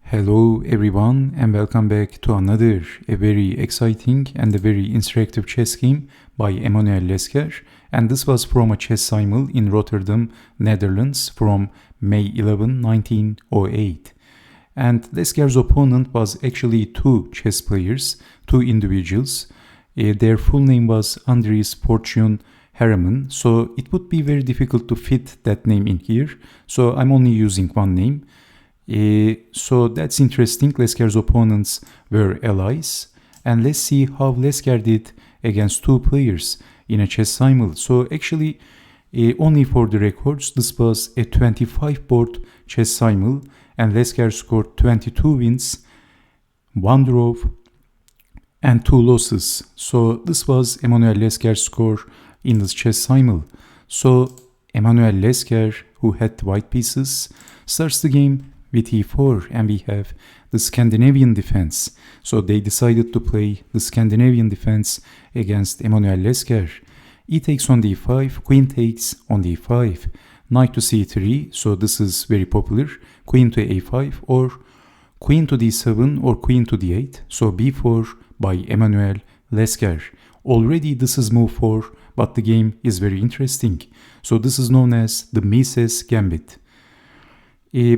Hello everyone and welcome back to another very exciting and a very interactive chess game by Emanuel Lasker, and this was from a chess simul in Rotterdam, Netherlands from May 11, 1908. And Lasker's opponent was actually two chess players, two individuals. Their full name was Andries Fortuyn Harreman, so it would be very difficult to fit that name in here, so I'm only using one name. So that's interesting. Lasker's opponents were allies, and let's see how Lasker did against two players in a chess simul. So actually, only for the records, this was a 25 board chess simul, and Lasker scored 22 wins, 1 draw, and 2 losses. So this was Emanuel Lasker's score in this chess simul. So Emanuel Lasker, who had white pieces, starts the game with e4, and we have the Scandinavian defense. So they decided to play the Scandinavian defense against Emanuel Lasker. E takes on d5, queen takes on d5, knight to c3, so this is very popular, queen to a5, or queen to d7, or queen to d8, so b4 by Emanuel Lasker. Already this is move 4, but the game is very interesting. So this is known as the Mises Gambit.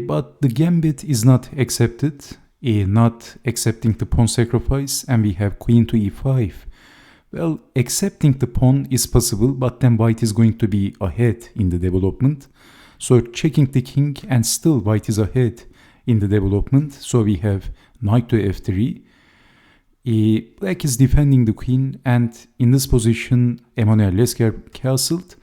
But the gambit is not accepted, not accepting the pawn sacrifice, and we have queen to e5. Well, accepting the pawn is possible, but then white is going to be ahead in the development. So checking the king, and still white is ahead in the development. So we have knight to f3. Black is defending the queen, and in this position, Emanuel Lasker castled.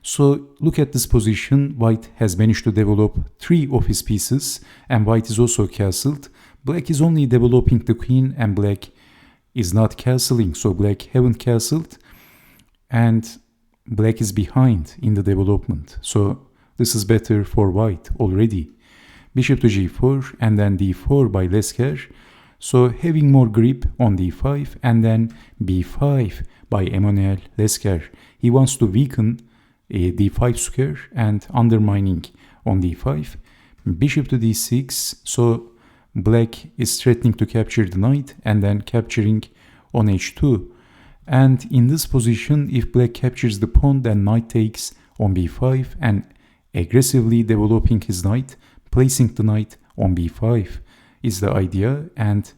So look at this position, white has managed to develop 3 of his pieces, and white is also castled. Black is only developing the queen, and black is not castling, so black haven't castled, and black is behind in the development. So this is better for white already. Bishop to g4, and then d4 by Lasker. So having more grip on d5, and then b5 by Emanuel Lasker. He wants to weaken a d5 square and undermining on d5. Bishop to d6, so black is threatening to capture the knight and then capturing on h2. And in this position, if black captures the pawn, then knight takes on b5 and aggressively developing his knight, placing the knight on b5 is the idea. And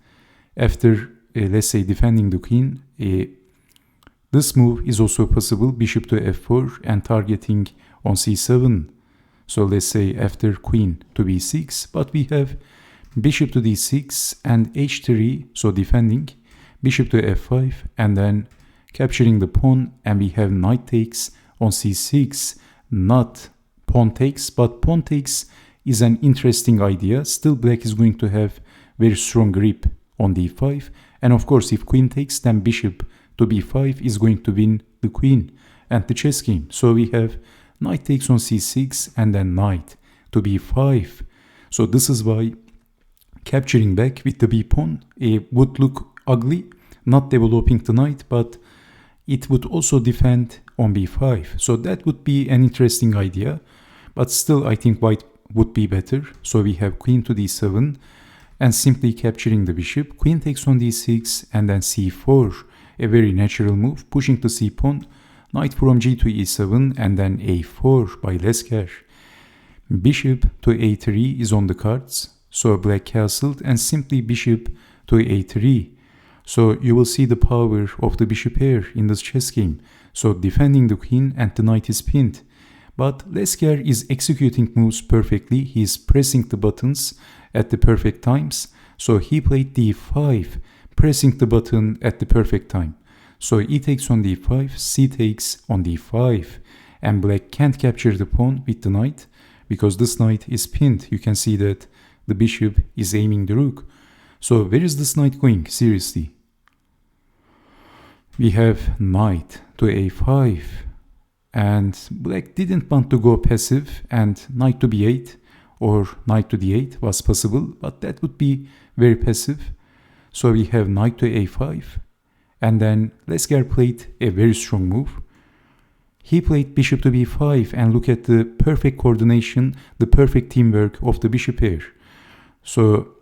after, let's say, defending the queen, this move is also possible, bishop to f4 and targeting on c7. So let's say after queen to b6, but we have bishop to d6 and h3, so defending, bishop to f5 and then capturing the pawn, and we have knight takes on c6, not pawn takes, but pawn takes is an interesting idea. Still black is going to have very strong grip on d5, and of course if queen takes, then bishop to b5 is going to win the queen and the chess game. So we have knight takes on c6 and then knight to b5. So this is why capturing back with the b pawn would look ugly, not developing the knight, but it would also defend on b5. So that would be an interesting idea, but still I think white would be better. So we have queen to d7 and simply capturing the bishop, queen takes on d6 and then c4. A very natural move, pushing the c pawn, knight from g to e7 and then a4 by Lasker. Bishop to a3 is on the cards, so black castled and simply bishop to a3. So you will see the power of the bishop pair in this chess game. So defending the queen and the knight is pinned. But Lasker is executing moves perfectly, he is pressing the buttons at the perfect times. So he played d5, pressing the button at the perfect time. So e takes on d5, c takes on d5, and black can't capture the pawn with the knight because this knight is pinned. You can see that the bishop is aiming the rook. So where is this knight going? Seriously. We have knight to a5, and black didn't want to go passive, and knight to b8 or knight to d8 was possible, but that would be very passive. So we have knight to a5, and then Lasker played a very strong move. He played bishop to b5, and look at the perfect coordination, the perfect teamwork of the bishop pair. So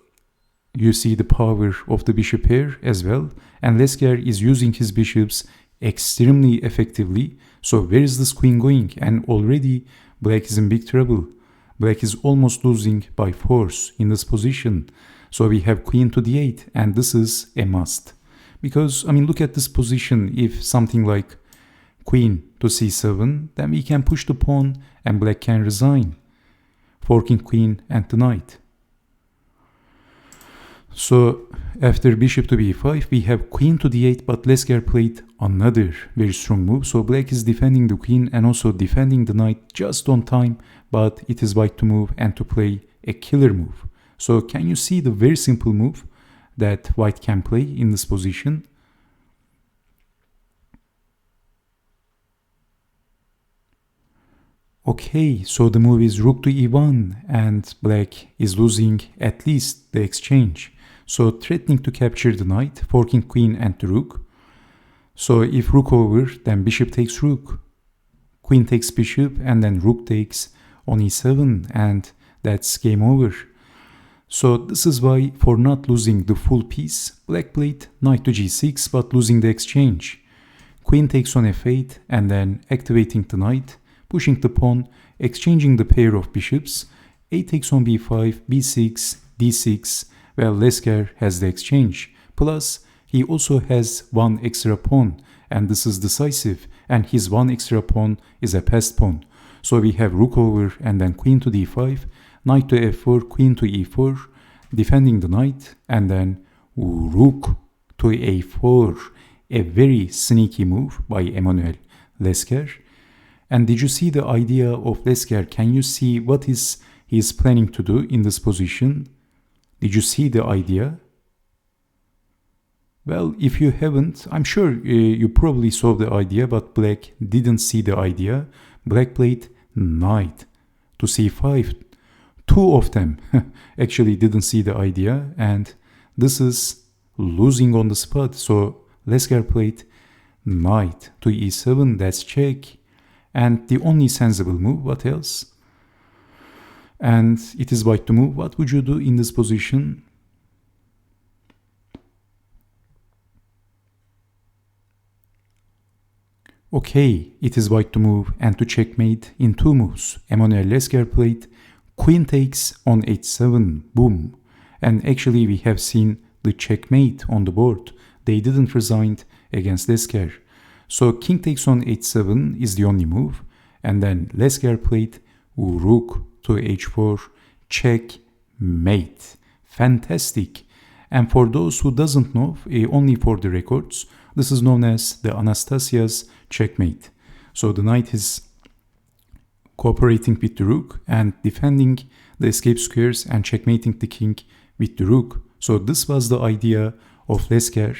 you see the power of the bishop here as well. And Lasker is using his bishops extremely effectively. So where is this queen going? And already black is in big trouble. Black is almost losing by force in this position. So we have queen to d8, and this is a must. Because, I mean, look at this position. If something like queen to c7, then we can push the pawn and black can resign, forking queen and the knight. So after bishop to b5, we have queen to d8, but Lasker played another very strong move. So black is defending the queen and also defending the knight just on time, but it is white to move and to play a killer move. So can you see the very simple move that white can play in this position? Okay, so the move is rook to e1, and black is losing at least the exchange. So threatening to capture the knight, forking queen and the rook. So if rook over, then bishop takes rook, queen takes bishop, and then rook takes on e7, and that's game over. So this is why, for not losing the full piece, black played knight to g6, but losing the exchange. Queen takes on f8, and then activating the knight, pushing the pawn, exchanging the pair of bishops. A takes on b5, b6, d6. Well, Lasker has the exchange. Plus, he also has one extra pawn, and this is decisive, and his one extra pawn is a passed pawn. So we have rook over and then queen to d5, knight to f4, queen to e4, defending the knight, and then rook to a4. A very sneaky move by Emanuel Lasker. And did you see the idea of Lasker? Can you see what he is planning to do in this position? Did you see the idea? Well, if you haven't, I'm sure you probably saw the idea, but black didn't see the idea. Black played knight to c5. Two of them actually didn't see the idea, and this is losing on the spot. So Lasker played knight to e7, that's check. And the only sensible move, what else? And it is white to move. What would you do in this position? Okay, it is white to move and to checkmate in two moves. Emanuel Lasker played queen takes on h7, boom. And actually we have seen the checkmate on the board. They didn't resign against Lasker. So king takes on h7 is the only move. And then Lasker played rook to h4, checkmate. Fantastic. And for those who doesn't know, only for the records, this is known as the Anastasia's checkmate. So the knight is cooperating with the rook and defending the escape squares and checkmating the king with the rook. So this was the idea of Lasker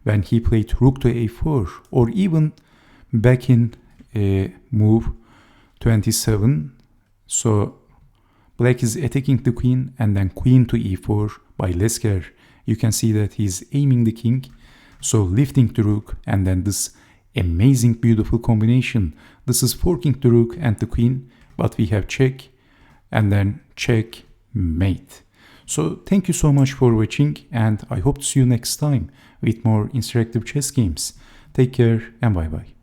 when he played rook to a4, or even back in move 27. So black is attacking the queen and then queen to e4 by Lasker. You can see that he's aiming the king, so lifting the rook, and then this amazing beautiful combination. This is forking the rook and the queen, but we have check and then checkmate. So thank you so much for watching, and I hope to see you next time with more interactive chess games. Take care and bye bye.